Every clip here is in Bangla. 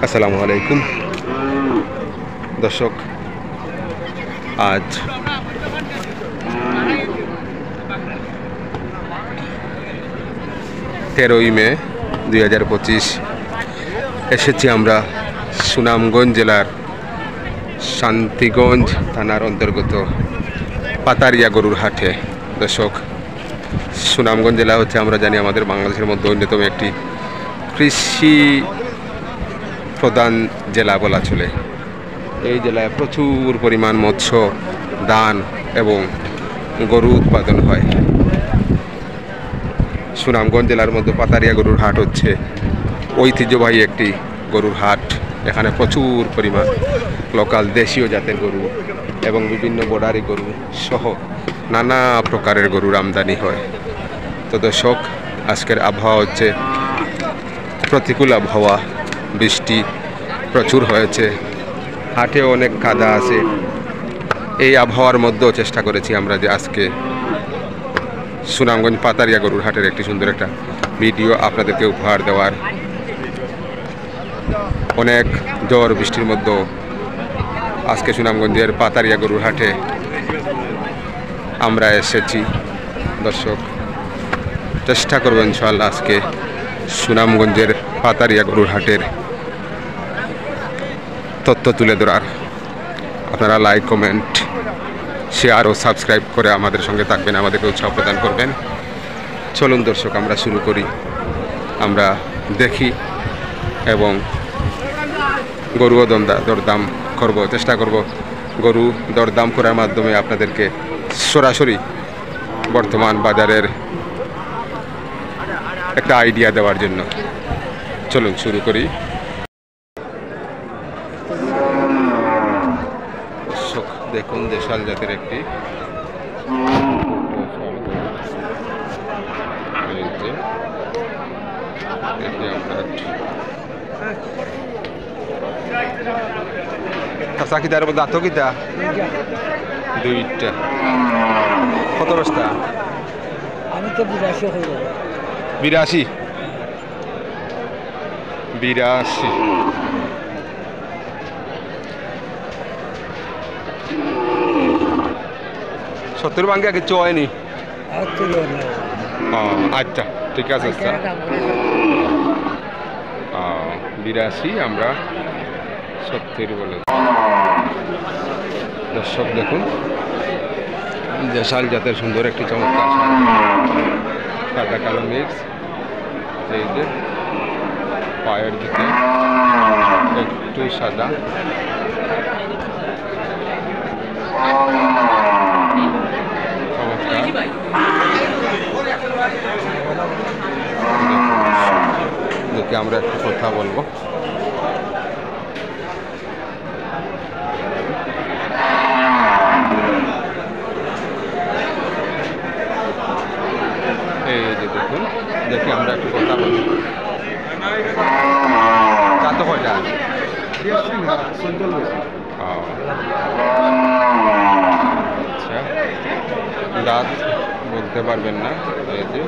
আসসালামু আলাইকুম দর্শক, আজ 13ই মে 2025 এসেছি আমরা সুনামগঞ্জ জেলার শান্তিগঞ্জ থানার অন্তর্গত পাতারিয়া গরুর হাটে। দর্শক, সুনামগঞ্জ জেলা হচ্ছে আমরা জানি আমাদের বাংলাদেশের মধ্যে অন্যতম একটি কৃষি প্রধান জেলা বলা চলে। এই জেলায় প্রচুর পরিমাণ মৎস্য, ধান এবং গরু উৎপাদন হয়। সুনামগঞ্জ জেলার মধ্যে পাতারিয়া গরুর হাট হচ্ছে ঐতিহ্যবাহী একটি গরুর হাট। এখানে প্রচুর পরিমাণ লোকাল দেশীয় জাতের গরু এবং বিভিন্ন বর্ডারি গরু সহ নানা প্রকারের গরুর আমদানি হয়। তো দর্শক, আজকের আবহাওয়া হচ্ছে প্রতিকূল আবহাওয়া, বৃষ্টি প্রচুর হয়েছে, হাটে অনেক কাদা আছে। এই আবহাওয়ার মধ্যেও চেষ্টা করেছি আমরা যে আজকে সুনামগঞ্জ পাতারিয়া গরুর হাটের একটি সুন্দর একটা ভিডিও আপনাদেরকে উপহার দেওয়ার। অনেক ঝড় বৃষ্টির মধ্যেও আজকে সুনামগঞ্জের পাতারিয়া গরুর হাটে আমরা এসেছি। দর্শক, চেষ্টা করবেন ইনশাআল্লাহ আজকে সুনামগঞ্জের পাতারিয়া গরুর হাটের তথ্য তুলে ধরার। আপনারা লাইক, কমেন্ট, শেয়ার ও সাবস্ক্রাইব করে আমাদের সঙ্গে থাকবেন, আমাদেরকে উৎসাহ প্রদান করবেন। চলুন দর্শক, আমরা শুরু করি। আমরা দেখি এবং গরুও দরদাম করব, চেষ্টা করব গরু দরদাম করার মাধ্যমে আপনাদেরকে সরাসরি বর্তমান বাজারের একটা আইডিয়া দেওয়ার জন্য। চলুন শুরু করি। দেখুন, দেশাল জাতের একটি কিতার দাঁত কিতা দুইটা কত বস্তা? আমি তো 82 70 ভাঙ্গে কিছু হয়নি। আচ্ছা, ঠিক আছে। 82 আমরা 70 বলে। দর্শক দেখুন, দেশাল জাতের সুন্দর একটি চমৎকার সাদা কালো মিক্স। এই যে পায়ের দিকে একটু সাদা, দেখে আমরা একটু কথা বলবো। এই যে দেখুন, দেখে আমরা একটু কথা বলবো। কত কয়টা? আচ্ছা, দাঁত বলতে পারবেন না। এই যে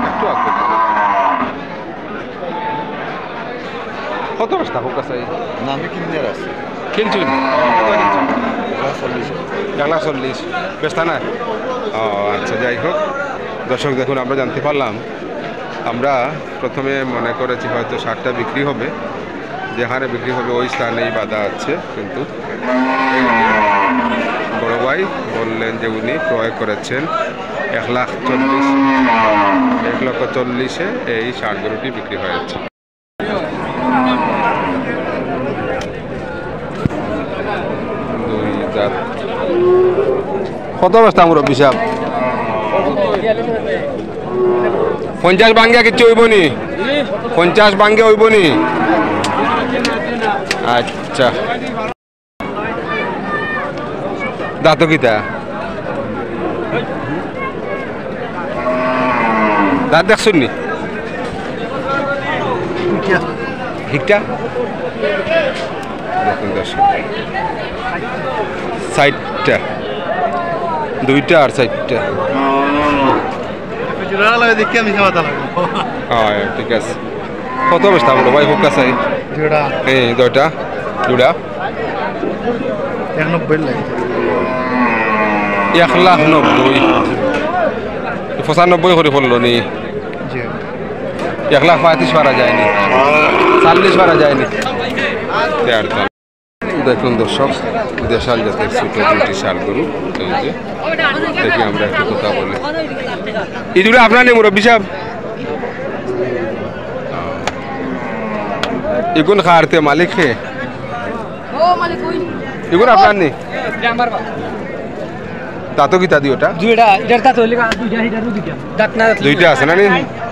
একটু কত বস্তা হোক আছে? না, আমি কিনে আসছি। কিনছুন? 140 বেস্তা না? ও আচ্ছা, যাই হোক দর্শক দেখুন, আমরা জানতে পারলাম, আমরা প্রথমে মনে করেছি হয়তো 60টা বিক্রি হবে, যেখানে বিক্রি হবে ওই স্থানেই বাধা আছে। কিন্তু বড় ভাই বললেন যে উনি ক্রয় করেছেন 1,40,000 এই 60 গরুটি বিক্রি হয়েছে। কত বস্তা মুরব্বী সাহেব? 50 ভাঙ্গে কিছু হইব নি? 50 ভাঙ্গে হইব নি? আচ্ছা, দাঁত কিতা? দাঁত দেখছুন নি? হিকটা দেখুন দর্শক, 60টা, 2টা আর 4টা। দেখি আমি খাওয়া দাওয়া। হ্যাঁ, ঠিক আছে। কত অবস্থা বলো ভাই হুক আছে যেটা এই দুইটা জুড়া 91 লাগে 1,90,000 95 করে পড়লো নি জি 1,35,000 পারা যায়নি 40 পারা যায়নি দেখুন দর্শক দেশাল জাতের ছোট দুটি ষাঁড় গরু এই যে দেখি আমরা একটু কথা বলি এই দুটো আপনার নেই মুরব্বী সাহেব এগুন খারতে মালিক হে এগুন আপনার নেই তাতো কি তা দি ওটা দুইটা আছে না নি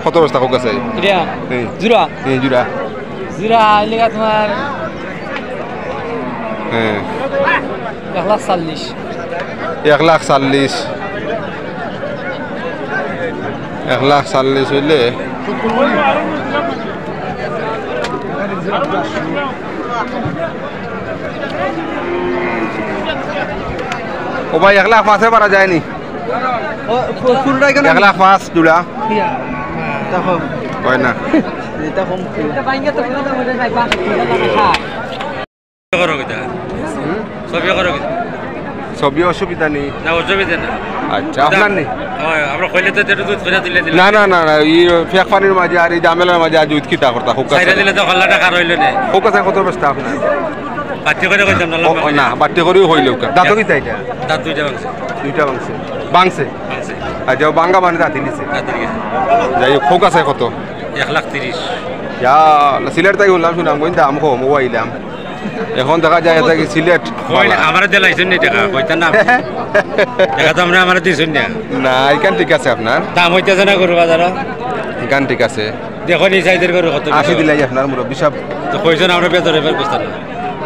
কত অবস্থা হোক আছে জুড়া জিরা লেগা তোমার হ্যাঁ 140 1,40,000 1,40,000 হইলে ও ভাই 1,05,000 পারা যায়নি 1,05,000 জুড়া হয় না ছবি অসুবিধা নেই আচ্ছা আপনার নেই না না না না এই ফেক পানির মাঝে আর এই জামেলার মাঝে আজ উৎকিতা করতা হোক আছে কত ব্যস্ত আপনার না বাড়তে করেও হইলেও দাঁত কি তাই দুইটা বাংছে বাংছে আচ্ছা বাঙ্গা মানে দাঁতি নিছে যাই হোক হোক আছে কত 1,30,000 সিলেট তাই বললাম শুনাম কই দাম কম মোবাইলাম এখন দেখা যায় এটা কি সিলেট আমার দিলাইছেন নি টাকা কইতাম না টাকা তো আমরা আমার দিছেন না না এখান ঠিক আছে আপনার দাম হইতেছে না গরু বাজার এখান ঠিক আছে দেখো নি সাইজের গরু কত 80 দিলাই আপনার মুরব্বী সাহেব তো কইছেন আমরা বেতরে বের বুঝতাম না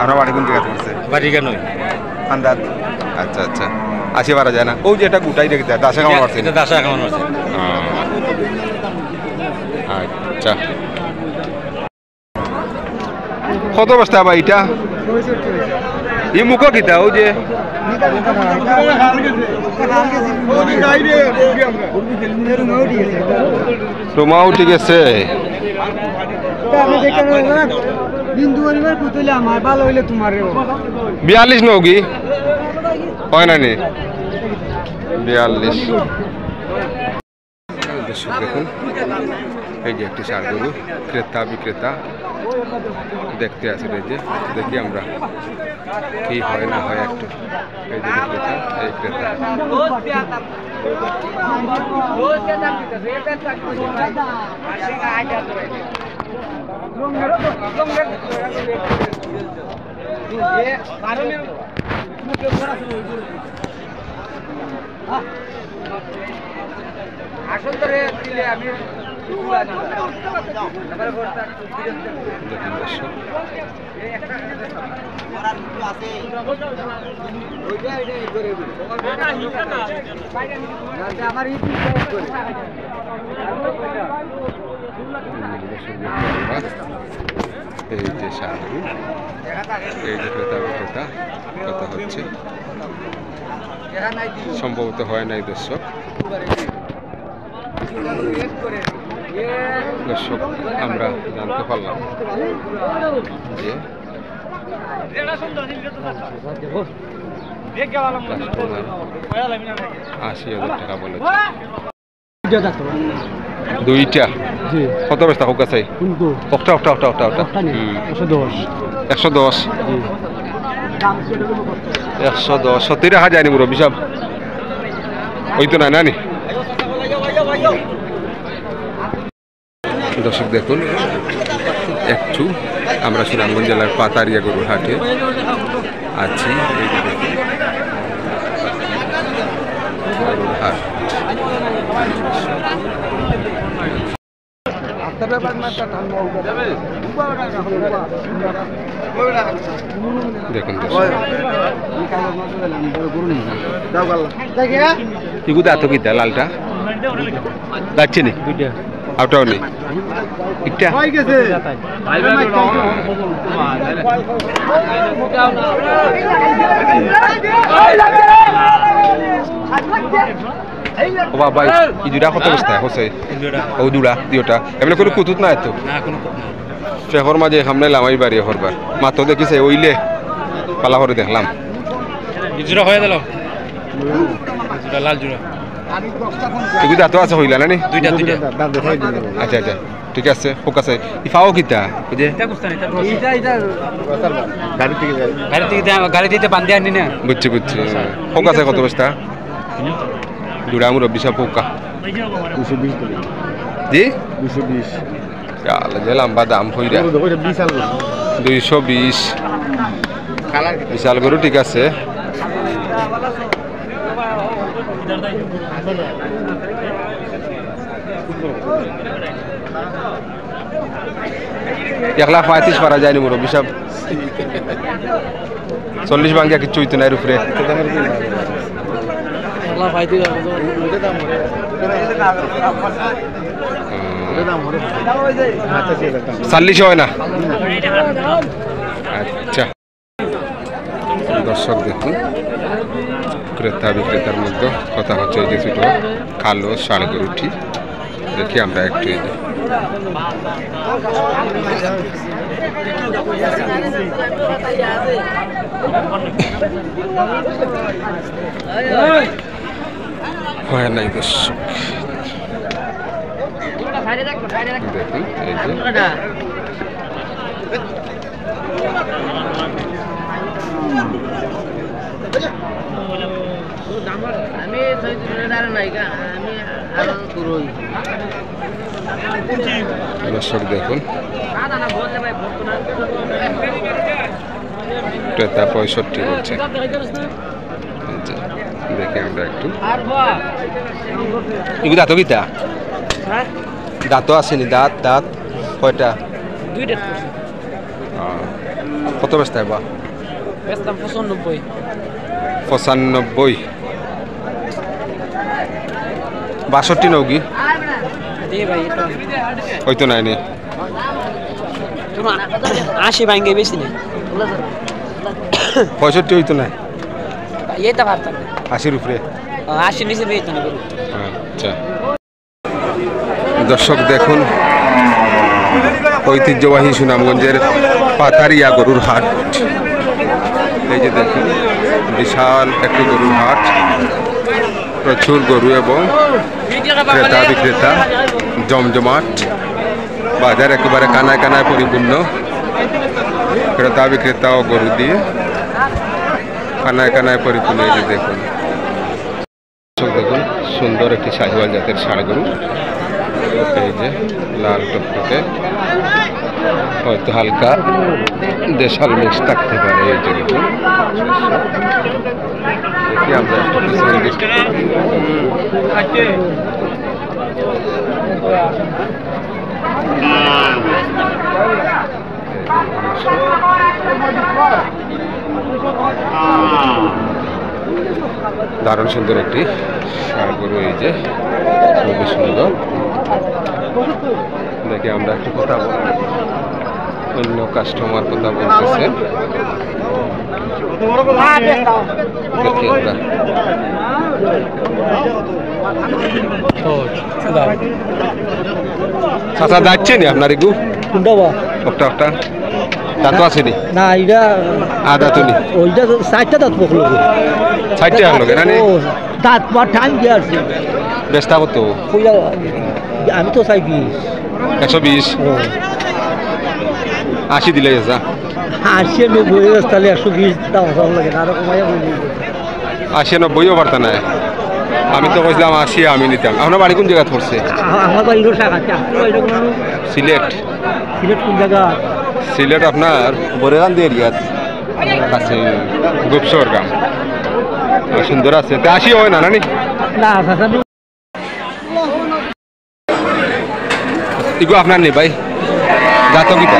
আমরা বাড়ি কোন জায়গা থেকে বাড়ি কেন আন্দাজ আচ্ছা আচ্ছা 80 পারা যায় না ও যে এটা গুটাই রেখে দেয় 10 কেমন পারছে এটা 10 কেমন পারছে আচ্ছা কত বস্তা ভাই এটা এই মুখ কিতা ও যে তোমাও ঠিক আছে আমার ভালো হইলে তোমার 42 নৌকি হয় না নি 42 দর্শক দেখুন এই যে একটি ষাঁড় গরু ক্রেতা বিক্রেতা দেখতে আসে এই যে দেখি আমরা কি হয় না হয় একটু এই যে বিক্রেতা এই ক্রেতা আসল ধরে দিলে আমি দেখুন দর্শক আমার এই যে ষাঁড় এই যে ক্রেতা বিক্রেতা কথা হচ্ছে সম্ভবত হয় নাই দর্শক দর্শক আমরা জানতে পারলাম যে কাস্টমার 80,000 টাকা বলেছে দুইটা কত ব্যস্ত হোক আছে একটা 110 সত্যি রাখা যায়নি মুরব্বী সাহেব ওই তো না নানি দর্শক দেখুন একটু আমরা সুনামগঞ্জ জেলার পাতারিয়া গরুর হাটে আছি এই যে দেখুন গরুর হাট দেখুন ইগু দাঁত কি দা লালটা যাচ্ছে নি আউটাও নেই একটা ও বাবা এই দুটা কত বস্তা হচ্ছে ও দুটা দুটা এমনি কোনো কুতুত নাই তো না কোনো কথা না শেখর মাঝে সামনে লামাই বাড়ি হরবার মাত্র দেখিছে ওইলে পালা করে দেখলাম জোড়া হয়ে দিলাম জোড়া লাল জোড়া এগুলো দাঁতো আছে হইলা না নি দুইটা আচ্ছা আচ্ছা ঠিক আছে ফোক আছে ইফাও কিতা বুঝে গাড়ি দিতে বান্ধে আনি না বুঝছি বুঝছি ফোক আছে কত বস্তা দুরা মুরব্বী বিশা ফোকা 220 জি 220 ইয়ালা যে লম্বা দাম হইরা 220 বিশাল গরু ঠিক আছে এক লাখ 35 পারা যায়নি মুরব্বী সাহেব 40 ভাঙ্গিয়া কিচ্ছু হইতো না এর উপরে চাল্লিশ হয় না আচ্ছা দর্শক দেখুন ক্রেতা বিক্রেতার মধ্যে কথা হচ্ছে এই যে ছোট কালো ষাঁড় গরুটি দেখি আমরা একটু হয় নাই দর্শক দেখুন এই যে দর্শক দেখুন ক্রেতা 65 বলছে দেখি আমরা একটু এগুলো দাঁত গীতা দাঁতও আসেনি দাঁত দাঁত কয়টা কত ব্যস্ত বা 95 62 নৌকি হয়তো নাই নি 80 ভাঙ্গে বেশি নেই 65 হইতো না এইটা পারতাম 80 উপরে 80 নিচে বেচতো না আচ্ছা দর্শক দেখুন ঐতিহ্যবাহী সুনামগঞ্জের পাতারিয়া গরুর হাট এই যে দেখুন বিশাল একটি গরুর হাট প্রচুর গরু এবং ক্রেতা বিক্রেতা জমজমাট বাজার একেবারে কানায় কানায় পরিপূর্ণ ক্রেতা বিক্রেতা ও গরু দিয়ে কানায় কানায় পরিপূর্ণ এই যে দেখুন দেখুন সুন্দর একটি শাহিওয়াল জাতের ষাঁড় গরু এই যে লাল টকটকে হয়তো হালকা দেশাল মিক্স থাকতে পারে এই যে দেখুন দেখি আমরা দারুণ সুন্দর একটি ষাঁড় গরু এই যে খুবই সুন্দর দেখি আমরা একটু কথা বলবো অন্য কাস্টমার কথা বলতেছে দেখি আমরা চাচা যাচ্ছে নি আপনার এগু একটা একটা দাঁত আসেনি না এটা দাঁত নি ওইটা তো 60টা দাঁত পকলো 60টা হলো কেন দাঁত পর টাইম দিয়ে আসছে বেস্তা কত আমি তো চাই 120 80 দিলে যা 80 90 তাহলে 120 দাম লাগে আরো কমাইয়া বলি 80 90ও পারতা না আমি তো কইছিলাম 80 আমি নিতাম আপনার বাড়ি কোন জায়গা পড়ছে আমার বাড়ি রসাঘাটে সিলেট সিলেট কোন জায়গা সিলেট আপনার বরেগান দিয়ে এরিয়াত আছে গুপসর গ্রাম সুন্দর আছে 80 হয় না নানি না ইগো আপনার নেই ভাই জাতক গীতা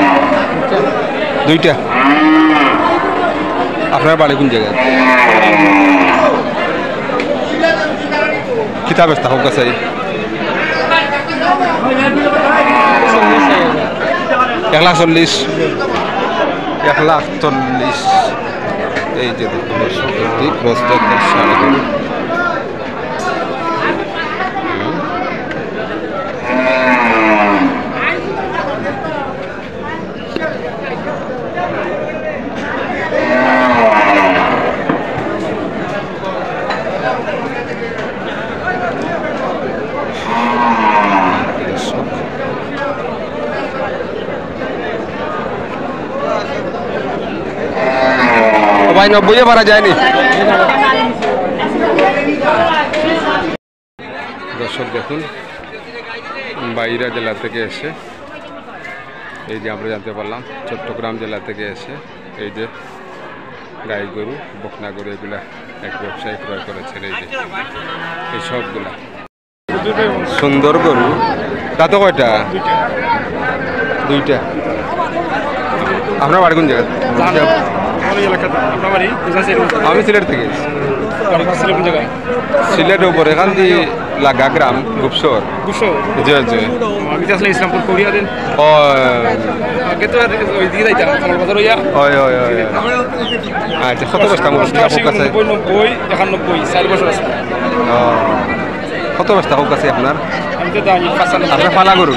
দুইটা আপনার বাড়ি কোন জায়গায় কিতাব ব্যস্ত হোক আছে 140 এই যে দেখুন ভাই 90 পারা যায়নি। দর্শক দেখুন বাইরা জেলা থেকে এসে এই যে আমরা জানতে পারলাম চট্টগ্রাম জেলা থেকে এসে এই যে গাই গরু বকনা গরু এগুলা এক ব্যবসায়ী ক্রয় করেছেন। এই যে এই সবগুলা সুন্দর গরু। তা তো কয়টা? দুইটা। আপনার বাড়ি কোন জায়গা? আমি সিলেট থেকে। সিলেটের উপর এখান দিয়ে লাগা গ্রাম গুপসর। জি জি। ইসলামপুর কোরিয়া দিন আগে তো ওই দিকে যাইতাম কমল বাজার হইয়া। আচ্ছা কত বস্তা হোক আছে? 90 91 4 বছর আছে। কত বস্তা হোক আছে আপনার? আমি তো জানি 95। আপনার পালা গরু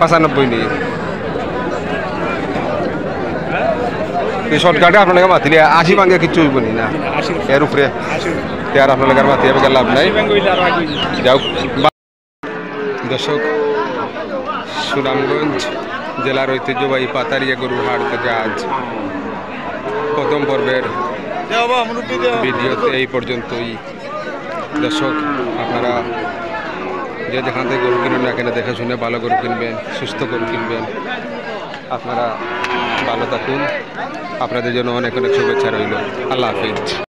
95 নেই। শর্টকাটে আপনাকে মাতিলে 80 ভাঙে কিচ্ছু হইব না এর উপরে আর আপনার মাতি হবে লাভ নাই। যাও দর্শক সুনামগঞ্জ জেলার ঐতিহ্যবাহী পাতারিয়া গরুর হাট থেকে আজ প্রথম পর্বের ভিডিওতে এই পর্যন্তই। দর্শক আপনারা যে যেখান থেকে গরু কিনুন না কেন দেখে শুনে ভালো গরু কিনবেন, সুস্থ গরু কিনবেন। আপনারা ভালো থাকুন। আপনাদের জন্য অনেক অনেক শুভেচ্ছা রইল। আল্লাহ হাফিজ।